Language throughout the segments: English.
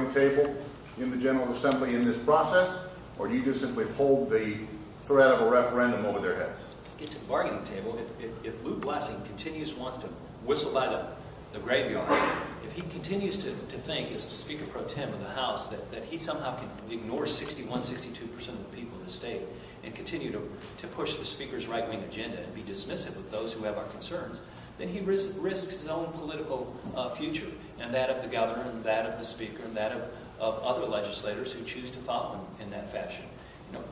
bargaining table in the General Assembly in this process, or do you just simply hold the threat of a referendum over their heads? Get to the bargaining table. If Lou Blessing wants to whistle by the graveyard, if he continues to think, as the Speaker Pro Tem of the House, that he somehow can ignore 61, 62% of the people of the state and continue to push the Speaker's right-wing agenda and be dismissive of those who have our concerns, then he risks his own political future, and that of the governor, and that of the Speaker, and that of other legislators who choose to follow him in that fashion. You know,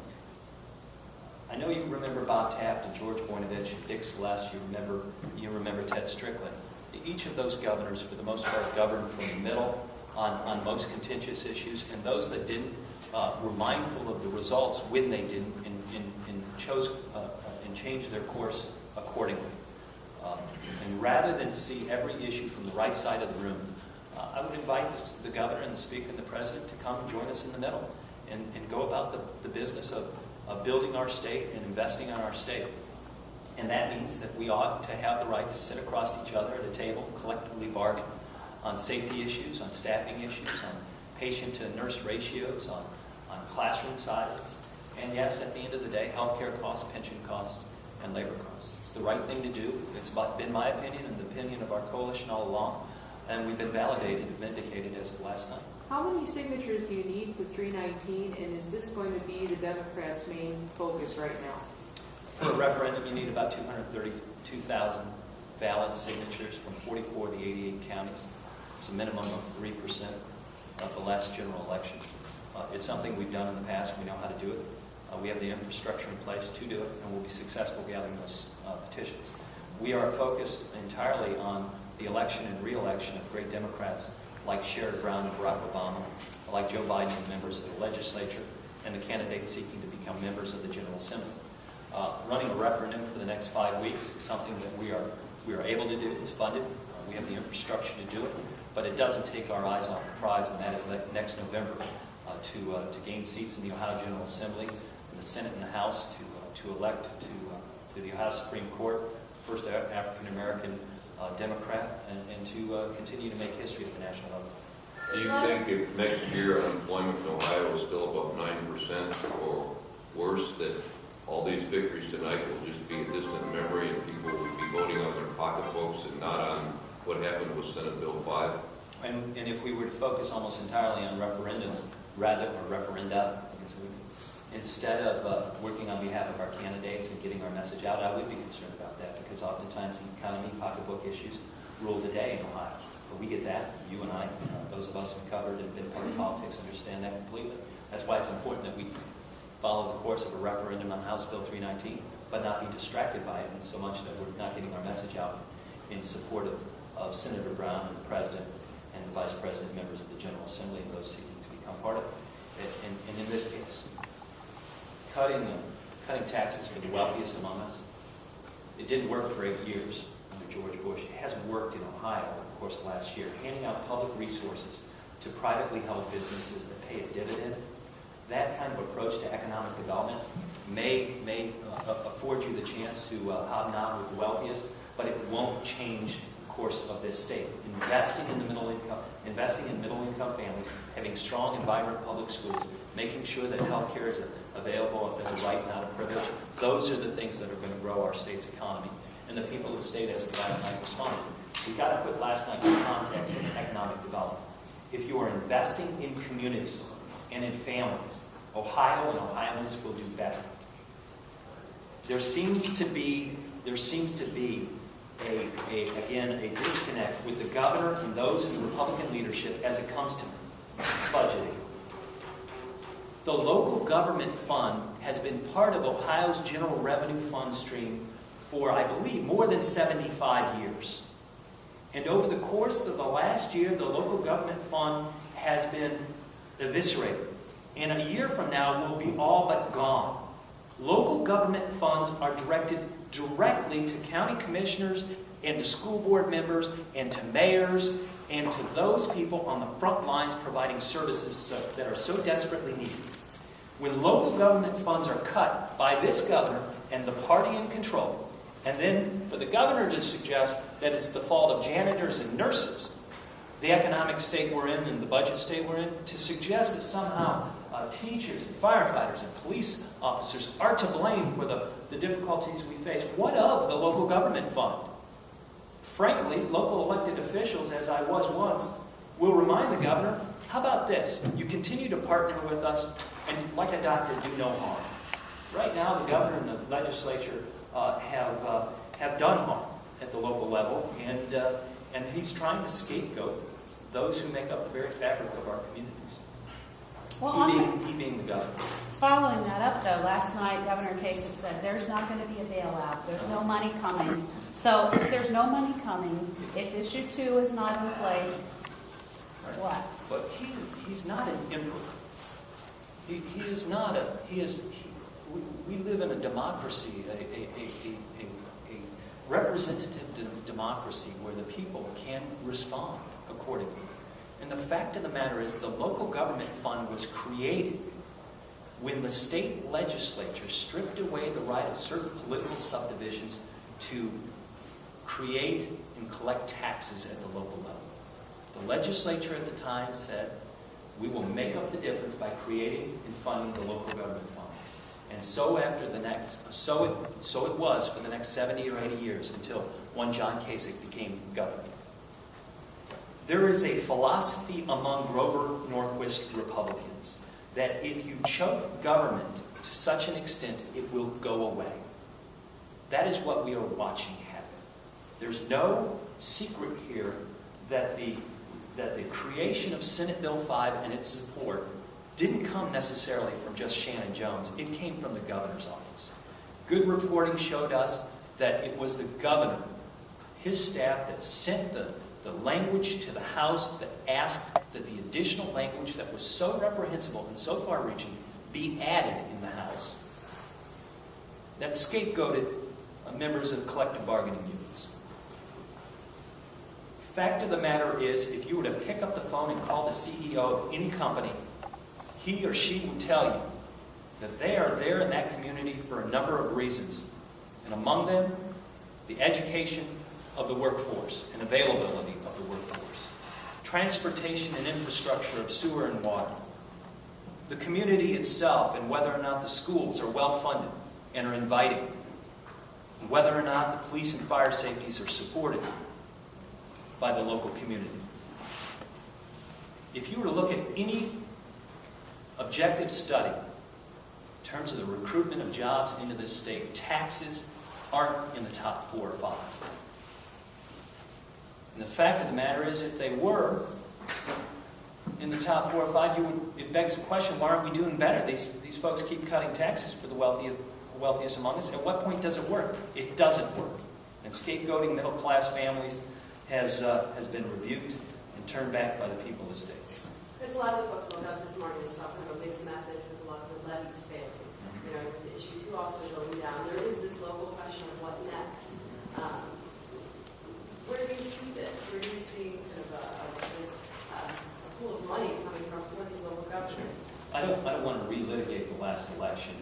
I know you remember Bob Taft and George Voinovich, Dick Celeste, you remember Ted Strickland. Each of those governors, for the most part, governed from the middle on most contentious issues, and those that didn't were mindful of the results when they didn't, and chose and changed their course accordingly. And rather than see every issue from the right side of the room, I would invite the governor and the Speaker and the President to come and join us in the middle and go about the business of building our state and investing on our state. And that means that we ought to have the right to sit across each other at a table, collectively bargain on safety issues, on staffing issues, on patient to nurse ratios, on classroom sizes, and yes, at the end of the day, healthcare costs, pension costs, and labor costs. It's the right thing to do. It's been my opinion and the opinion of our coalition all along, and we've been validated and vindicated as of last night. How many signatures do you need for 319, and is this going to be the Democrats' main focus right now? For a referendum, you need about 232,000 valid signatures from 44 of the 88 counties. It's a minimum of 3% of the last general election. It's something we've done in the past. We know how to do it. We have the infrastructure in place to do it, and we'll be successful gathering those petitions. We are focused entirely on the election and re-election of great Democrats like Sherrod Brown and Barack Obama, like Joe Biden and members of the legislature, and the candidates seeking to become members of the General Assembly. Running a referendum for the next 5 weeks is something that we are able to do. It's funded. We have the infrastructure to do it, but it doesn't take our eyes off the prize, and that is that next November to gain seats in the Ohio General Assembly, in the Senate and the House, to elect to the Ohio Supreme Court, first African American Democrat, and to continue to make history at the national level. Do you think if next year unemployment in Ohio is still above 9% or worse, that all these victories tonight will just be a distant memory and people will be voting on their pocketbooks and not on what happened with Senate Bill 5? And if we were to focus almost entirely on referendums, referenda, instead of working on behalf of our candidates and getting our message out, I would be concerned about that, because oftentimes the economy, pocketbook issues rule the day in Ohio. But we get that. You and I, those of us who covered and been part of politics, understand that completely. That's why it's important that we follow the course of a referendum on House Bill 319, but not be distracted by it, and so much that we're not getting our message out in support of Senator Brown and the President and the Vice President, members of the General Assembly, and those seeking to become part of it. And in this case, cutting taxes for the wealthiest among us, it didn't work for 8 years under George Bush. It hasn't worked in Ohio, of course, last year. Handing out public resources to privately held businesses that pay a dividend, that kind of approach to economic development may afford you the chance to hobnob with the wealthiest, but it won't change the course of this state. Investing in middle income families, having strong and vibrant public schools, making sure that health care is available as a right, not a privilege, those are the things that are going to grow our state's economy. And the people of the state, as of last night, responded. We've got to put last night in the context of economic development. If you are investing in communities and in families, Ohio and Ohioans will do better. There seems to be a disconnect with the governor and those in the Republican leadership as it comes to budgeting. The local government fund has been part of Ohio's general revenue fund stream for, I believe, more than 75 years. And over the course of the last year, the local government fund has been eviscerated. And a year from now, will be all but gone. Local government funds are directed directly to county commissioners and to school board members and to mayors and to those people on the front lines providing services that are so desperately needed. When local government funds are cut by this governor and the party in control, and then for the governor to suggest that it's the fault of janitors and nurses, the economic state we're in and the budget state we're in, to suggest that somehow teachers and firefighters and police officers are to blame for the difficulties we face. What of the local government fund? Frankly, local elected officials, as I was once, will remind the governor, how about this? You continue to partner with us, and like a doctor, do no harm. Right now, the governor and the legislature have done harm at the local level, and he's trying to scapegoat those who make up the very fabric of our communities. Well, He being the governor. following that up, though, last night Governor Kasich said there's not going to be a bailout. There's no money coming. So if there's no money coming, if issue 2 is not in place, what? But he's not an emperor. He is not a. We live in a democracy, a representative democracy where the people can respond accordingly. And the fact of the matter is, the local government fund was created when the state legislature stripped away the right of certain political subdivisions to create and collect taxes at the local level. The legislature at the time said, we will make up the difference by creating and funding the local government fund. And so it was for the next 70 or 80 years until one John Kasich became governor. There is a philosophy among Grover Norquist Republicans that if you choke government to such an extent, it will go away. That is what we are watching happen. There's no secret here that the creation of Senate Bill 5 and its support didn't come necessarily from just Shannon Jones. It came from the governor's office. Good reporting showed us that it was the governor, his staff, that sent the language to the House that asked that the additional language that was so reprehensible and so far-reaching be added in the House. That scapegoated members of collective bargaining units. Fact of the matter is, if you were to pick up the phone and call the CEO of any company, he or she would tell you that they are there in that community for a number of reasons. And among them, the education of the workforce and availability of the workforce. Transportation and infrastructure of sewer and water. The community itself and whether or not the schools are well funded and are inviting. And whether or not the police and fire safeties are supported by the local community. If you were to look at any objective study in terms of the recruitment of jobs into this state, taxes aren't in the top 4 or 5. And the fact of the matter is, if they were in the top 4 or 5, it begs the question, why aren't we doing better? These folks keep cutting taxes for the wealthiest among us. At what point does it work? It doesn't work. And scapegoating middle-class families has been rebuked and turned back by the people of the state. There's a lot of the folks woke up this morning and saw kind of a mixed message with a lot of the levies failing. You know, with the issue 2 also going down. There is this local question of what next. Where do you see this? Where do you see kind of this pool of money coming from for these local governments? I don't want to relitigate the last election,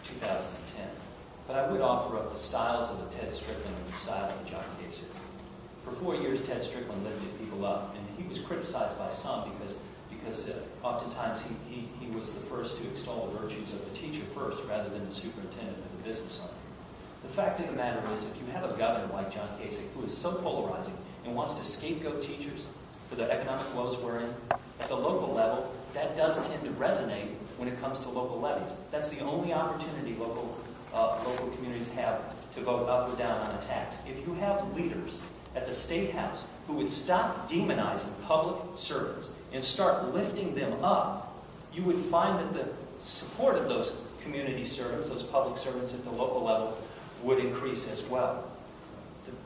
2010, but I would offer up the styles of the Ted Strickland and the style of the John Kasich. For 4 years, Ted Strickland lifted people up, and he was criticized by some because oftentimes he was the first to extol the virtues of the teacher first rather than the superintendent or the business owner. The fact of the matter is, if you have a governor like John Kasich who is so polarizing and wants to scapegoat teachers for the economic woes we're in, at the local level, that does tend to resonate when it comes to local levies. That's the only opportunity local communities have to vote up or down on a tax. If you have leaders at the State House who would stop demonizing public servants and start lifting them up, you would find that the support of those community servants, those public servants at the local level, would increase as well.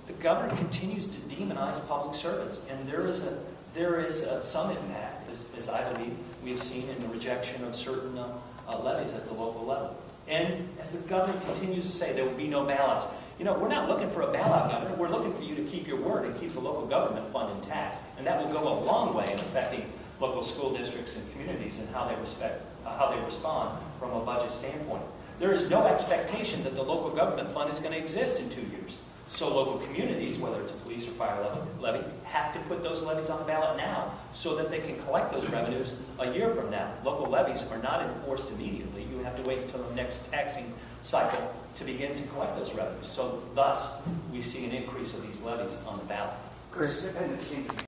The governor continues to demonize public servants, and there is some impact, as I believe we have seen in the rejection of certain levies at the local level. And as the governor continues to say, there will be no bailouts. You know, we're not looking for a bailout, Governor. We're looking for you to keep your word and keep the local government fund intact. And that will go a long way in affecting local school districts and communities and how they respond from a budget standpoint. There is no expectation that the local government fund is going to exist in 2 years. So local communities, whether it's a police or fire levy, have to put those levies on the ballot now so that they can collect those revenues a year from now. Local levies are not enforced immediately. You have to wait until the next taxing cycle to begin to collect those revenues. So thus, we see an increase of these levies on the ballot. Chris, independents seem to be